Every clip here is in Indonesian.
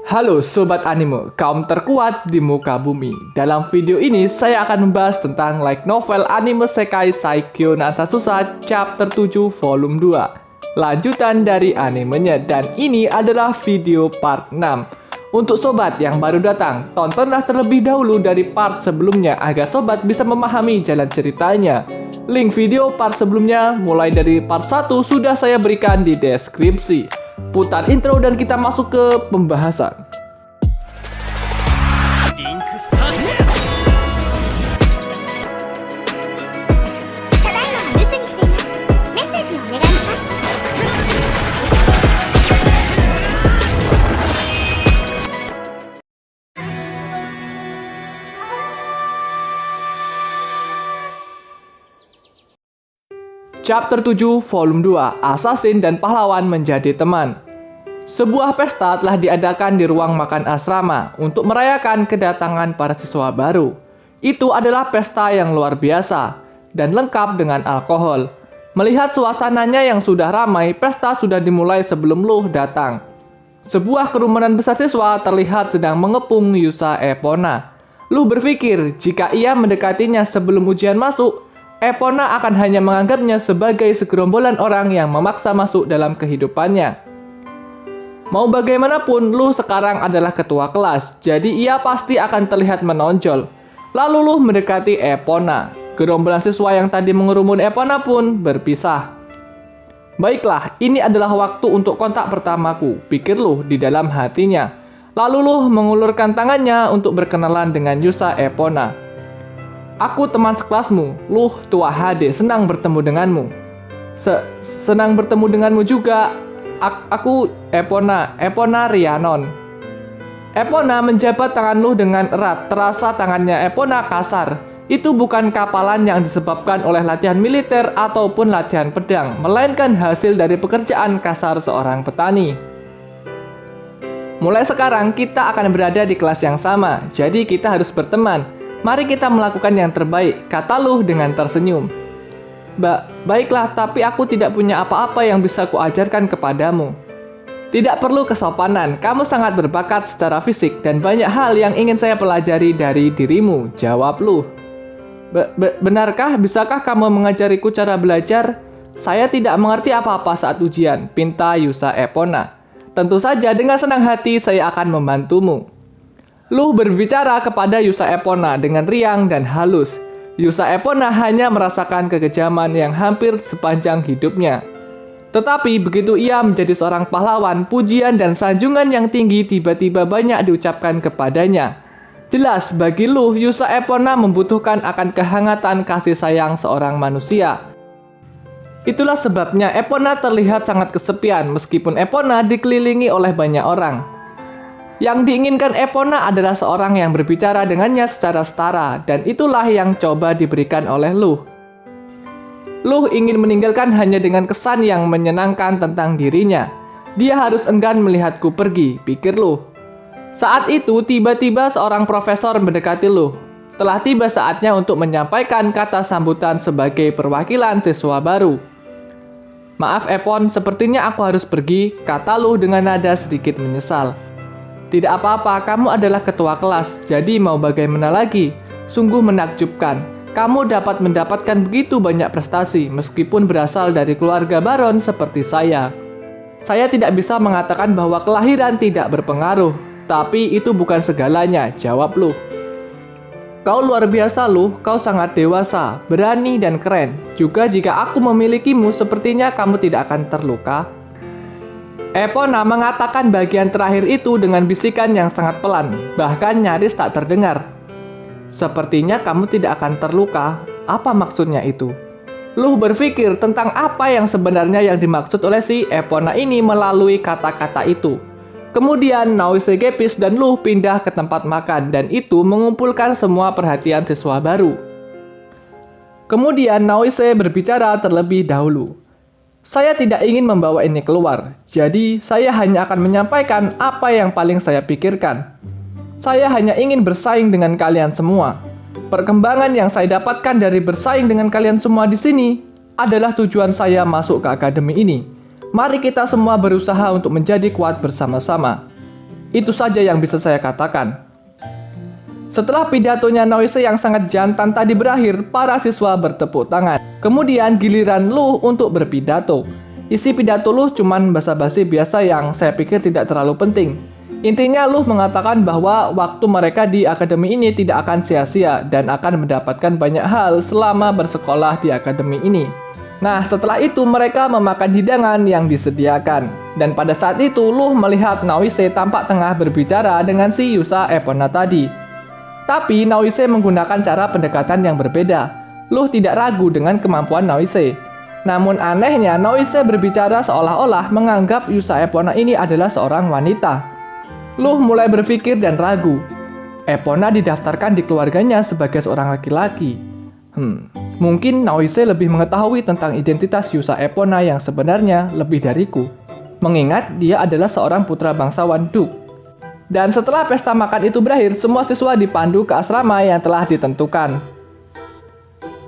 Halo Sobat Anime, kaum terkuat di muka bumi. Dalam video ini, saya akan membahas tentang light novel anime Sekai Saikyo no Asakusa Chapter 7 Volume 2. Lanjutan dari animenya, dan ini adalah video part 6. Untuk sobat yang baru datang, tontonlah terlebih dahulu dari part sebelumnya agar sobat bisa memahami jalan ceritanya. Link video part sebelumnya mulai dari part 1 sudah saya berikan di deskripsi. Putar intro dan kita masuk ke pembahasan. Chapter 7 Volume 2, Assassin dan Pahlawan Menjadi Teman. Sebuah pesta telah diadakan di ruang makan asrama untuk merayakan kedatangan para siswa baru. Itu adalah pesta yang luar biasa dan lengkap dengan alkohol. Melihat suasananya yang sudah ramai, pesta sudah dimulai sebelum Luh datang. Sebuah kerumunan besar siswa terlihat sedang mengepung Yusa Epona. Luh berpikir jika ia mendekatinya sebelum ujian masuk, Epona akan hanya menganggapnya sebagai segerombolan orang yang memaksa masuk dalam kehidupannya. Mau bagaimanapun, Luh sekarang adalah ketua kelas, jadi ia pasti akan terlihat menonjol. Lalu Luh mendekati Epona. Gerombolan siswa yang tadi mengerumun Epona pun berpisah. Baiklah, ini adalah waktu untuk kontak pertamaku, pikir Luh di dalam hatinya. Lalu Luh mengulurkan tangannya untuk berkenalan dengan Yusa Epona. Aku teman sekelasmu, Luh tua HD, senang bertemu denganmu. Senang bertemu denganmu juga. Aku Epona Rhiannon. Epona menjabat tangan Luh dengan erat, terasa tangannya Epona kasar. Itu bukan kapalan yang disebabkan oleh latihan militer ataupun latihan pedang, melainkan hasil dari pekerjaan kasar seorang petani. Mulai sekarang kita akan berada di kelas yang sama, jadi kita harus berteman. Mari kita melakukan yang terbaik, kata Luh dengan tersenyum. Baiklah, tapi aku tidak punya apa-apa yang bisa kuajarkan kepadamu. Tidak perlu kesopanan, kamu sangat berbakat secara fisik dan banyak hal yang ingin saya pelajari dari dirimu, jawab Luh. Benarkah, bisakah kamu mengajariku cara belajar? Saya tidak mengerti apa-apa saat ujian, pinta Yusa Epona. Tentu saja dengan senang hati saya akan membantumu. Luh berbicara kepada Yusa Epona dengan riang dan halus. Yusa Epona hanya merasakan kekejaman yang hampir sepanjang hidupnya. Tetapi begitu ia menjadi seorang pahlawan, pujian dan sanjungan yang tinggi tiba-tiba banyak diucapkan kepadanya. Jelas bagi Luh, Yusa Epona membutuhkan akan kehangatan kasih sayang seorang manusia. Itulah sebabnya Epona terlihat sangat kesepian meskipun Epona dikelilingi oleh banyak orang. Yang diinginkan Epona adalah seorang yang berbicara dengannya secara setara, dan itulah yang coba diberikan oleh Luh. Luh ingin meninggalkan hanya dengan kesan yang menyenangkan tentang dirinya. Dia harus enggan melihatku pergi, pikir Luh. Saat itu tiba-tiba seorang profesor mendekati Luh. Telah tiba saatnya untuk menyampaikan kata sambutan sebagai perwakilan siswa baru. Maaf Epon, sepertinya aku harus pergi, kata Luh dengan nada sedikit menyesal. Tidak apa-apa, kamu adalah ketua kelas, jadi mau bagaimana lagi? Sungguh menakjubkan. Kamu dapat mendapatkan begitu banyak prestasi, meskipun berasal dari keluarga baron seperti saya. Saya tidak bisa mengatakan bahwa kelahiran tidak berpengaruh, tapi itu bukan segalanya, jawab Luh. Kau luar biasa Luh, kau sangat dewasa, berani dan keren. Juga jika aku memilikimu, sepertinya kamu tidak akan terluka. Epona mengatakan bagian terakhir itu dengan bisikan yang sangat pelan, bahkan nyaris tak terdengar. Sepertinya kamu tidak akan terluka. Apa maksudnya itu? Luh berpikir tentang apa yang sebenarnya yang dimaksud oleh si Epona ini melalui kata-kata itu. Kemudian Noise Gepis dan Luh pindah ke tempat makan, dan itu mengumpulkan semua perhatian siswa baru. Kemudian Noise berbicara terlebih dahulu. Saya tidak ingin membawa ini keluar, jadi saya hanya akan menyampaikan apa yang paling saya pikirkan. Saya hanya ingin bersaing dengan kalian semua. Perkembangan yang saya dapatkan dari bersaing dengan kalian semua di sini adalah tujuan saya masuk ke akademi ini. Mari kita semua berusaha untuk menjadi kuat bersama-sama. Itu saja yang bisa saya katakan. Setelah pidatonya Noise yang sangat jantan tadi berakhir, para siswa bertepuk tangan. Kemudian giliran Luh untuk berpidato. Isi pidato Luh cuman basa-basi biasa yang saya pikir tidak terlalu penting. Intinya Luh mengatakan bahwa waktu mereka di akademi ini tidak akan sia-sia dan akan mendapatkan banyak hal selama bersekolah di akademi ini. Nah, setelah itu mereka memakan hidangan yang disediakan. Dan pada saat itu Luh melihat Noise tampak tengah berbicara dengan si Yusa Epona tadi. Tapi Noise menggunakan cara pendekatan yang berbeda. Luh tidak ragu dengan kemampuan Noise. Namun anehnya Noise berbicara seolah-olah menganggap Yusa Epona ini adalah seorang wanita. Luh mulai berpikir dan ragu. Epona didaftarkan di keluarganya sebagai seorang laki-laki. Mungkin Noise lebih mengetahui tentang identitas Yusa Epona yang sebenarnya lebih dariku. Mengingat dia adalah seorang putra bangsawan Duk. Dan setelah pesta makan itu berakhir, semua siswa dipandu ke asrama yang telah ditentukan.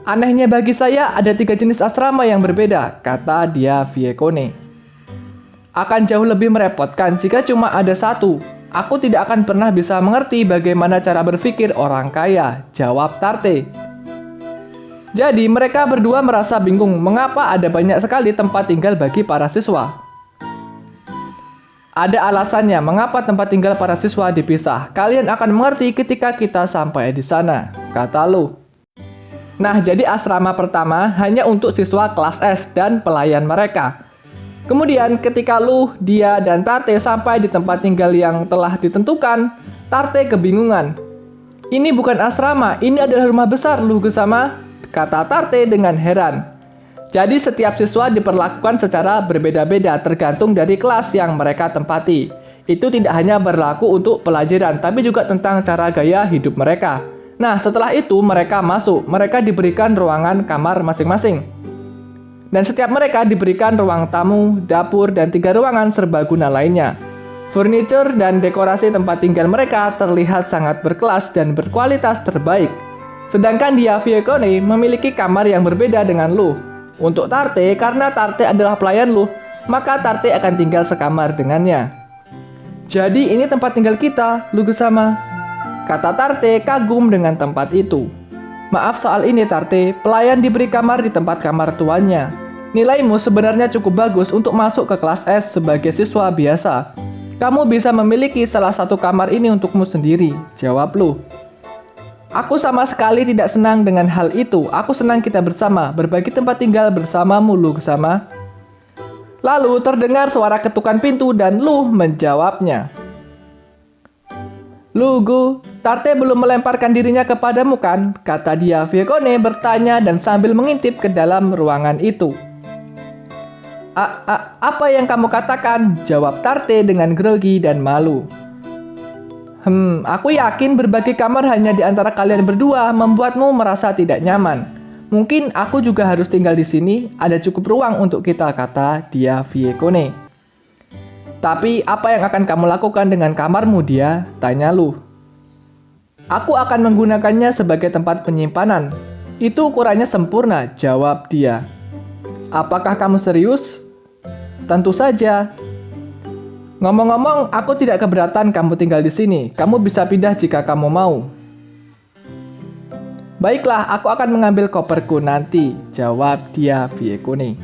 Anehnya bagi saya, ada 3 jenis asrama yang berbeda, kata dia Viekone. Akan jauh lebih merepotkan jika cuma ada satu. Aku tidak akan pernah bisa mengerti bagaimana cara berpikir orang kaya, jawab Tarte. Jadi mereka berdua merasa bingung mengapa ada banyak sekali tempat tinggal bagi para siswa. Ada alasannya mengapa tempat tinggal para siswa dipisah. Kalian akan mengerti ketika kita sampai di sana, kata Luh. Nah, jadi asrama pertama hanya untuk siswa kelas S dan pelayan mereka. Kemudian ketika Luh, dia, dan Tarte sampai di tempat tinggal yang telah ditentukan, Tarte kebingungan. Ini bukan asrama, ini adalah rumah besar, Luh Gesama, kata Tarte dengan heran. Jadi setiap siswa diperlakukan secara berbeda-beda tergantung dari kelas yang mereka tempati. Itu tidak hanya berlaku untuk pelajaran, tapi juga tentang cara gaya hidup mereka. Nah, setelah itu mereka masuk. Mereka diberikan ruangan kamar masing-masing. Dan setiap mereka diberikan ruang tamu, dapur, dan 3 ruangan serbaguna lainnya. Furniture dan dekorasi tempat tinggal mereka terlihat sangat berkelas dan berkualitas terbaik. Sedangkan dia Viekone memiliki kamar yang berbeda dengan Luh. Untuk Tarte, karena Tarte adalah pelayan Luh, maka Tarte akan tinggal sekamar dengannya. Jadi ini tempat tinggal kita, Luh Gesama, kata Tarte kagum dengan tempat itu. Maaf soal ini Tarte, pelayan diberi kamar di tempat kamar tuannya. Nilaimu sebenarnya cukup bagus untuk masuk ke kelas S sebagai siswa biasa. Kamu bisa memiliki salah satu kamar ini untukmu sendiri, jawab Luh. Aku sama sekali tidak senang dengan hal itu. Aku senang kita bersama, berbagi tempat tinggal bersamamu, Luh Gesama. Lalu terdengar suara ketukan pintu dan Luh menjawabnya. Lugu, Tarte belum melemparkan dirinya kepadamu kan? Kata dia Viekone bertanya dan sambil mengintip ke dalam ruangan itu. Apa yang kamu katakan? Jawab Tarte dengan grogi dan malu. Aku yakin berbagi kamar hanya di antara kalian berdua membuatmu merasa tidak nyaman. Mungkin aku juga harus tinggal di sini, ada cukup ruang untuk kita, kata dia Viekone. Tapi apa yang akan kamu lakukan dengan kamarmu dia? Tanya Luh. Aku akan menggunakannya sebagai tempat penyimpanan. Itu ukurannya sempurna, jawab dia. Apakah kamu serius? Tentu saja. Ngomong-ngomong, aku tidak keberatan kamu tinggal di sini. Kamu bisa pindah jika kamu mau. Baiklah, aku akan mengambil koperku nanti, jawab dia Viekone.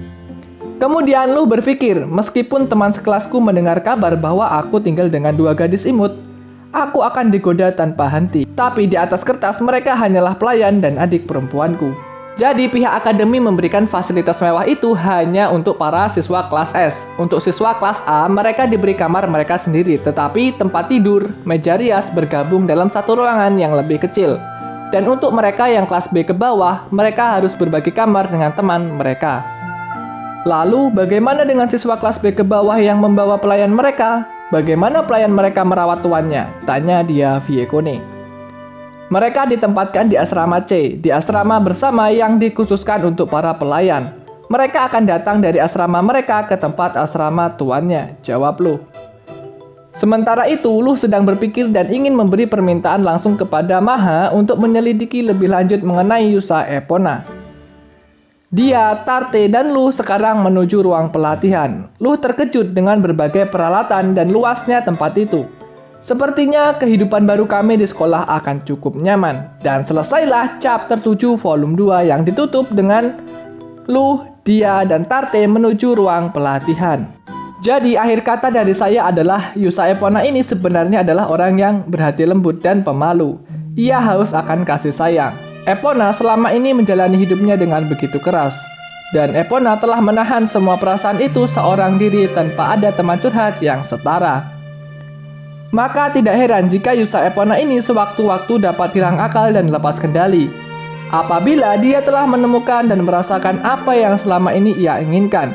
Kemudian Luh berpikir, meskipun teman sekelasku mendengar kabar bahwa aku tinggal dengan 2 gadis imut, aku akan digoda tanpa henti. Tapi di atas kertas mereka hanyalah pelayan dan adik perempuanku. Jadi pihak akademi memberikan fasilitas mewah itu hanya untuk para siswa kelas S. Untuk siswa kelas A, mereka diberi kamar mereka sendiri, tetapi tempat tidur, meja rias bergabung dalam satu ruangan yang lebih kecil. Dan untuk mereka yang kelas B ke bawah, mereka harus berbagi kamar dengan teman mereka. Lalu, bagaimana dengan siswa kelas B ke bawah yang membawa pelayan mereka? Bagaimana pelayan mereka merawat tuannya? Tanya dia Viekone. Mereka ditempatkan di asrama C, di asrama bersama yang dikhususkan untuk para pelayan. Mereka akan datang dari asrama mereka ke tempat asrama tuannya, jawab Luh. Sementara itu, Luh sedang berpikir dan ingin memberi permintaan langsung kepada Maha untuk menyelidiki lebih lanjut mengenai Yusa Epona. Dia, Tarte, dan Luh sekarang menuju ruang pelatihan. Luh terkejut dengan berbagai peralatan dan luasnya tempat itu. Sepertinya kehidupan baru kami di sekolah akan cukup nyaman. Dan selesailah chapter 7 volume 2 yang ditutup dengan Lu, Dia, dan Tarte menuju ruang pelatihan. Jadi akhir kata dari saya adalah Yusa Epona ini sebenarnya adalah orang yang berhati lembut dan pemalu. Ia haus akan kasih sayang. Epona selama ini menjalani hidupnya dengan begitu keras. Dan Epona telah menahan semua perasaan itu seorang diri tanpa ada teman curhat yang setara. Maka tidak heran jika Yusa Epona ini sewaktu-waktu dapat hilang akal dan lepas kendali. Apabila dia telah menemukan dan merasakan apa yang selama ini ia inginkan,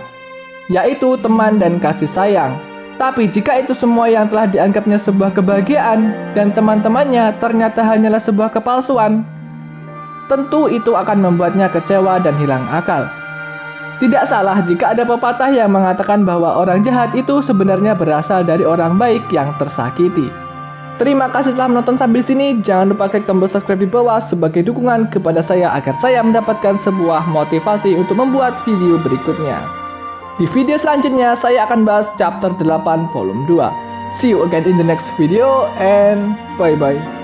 yaitu teman dan kasih sayang. Tapi jika itu semua yang telah dianggapnya sebuah kebahagiaan dan teman-temannya ternyata hanyalah sebuah kepalsuan, tentu itu akan membuatnya kecewa dan hilang akal. Tidak salah jika ada pepatah yang mengatakan bahwa orang jahat itu sebenarnya berasal dari orang baik yang tersakiti. Terima kasih telah menonton sampai sini. Jangan lupa klik tombol subscribe di bawah sebagai dukungan kepada saya agar saya mendapatkan sebuah motivasi untuk membuat video berikutnya. Di video selanjutnya saya akan bahas chapter 8 volume 2. See you again in the next video and bye bye.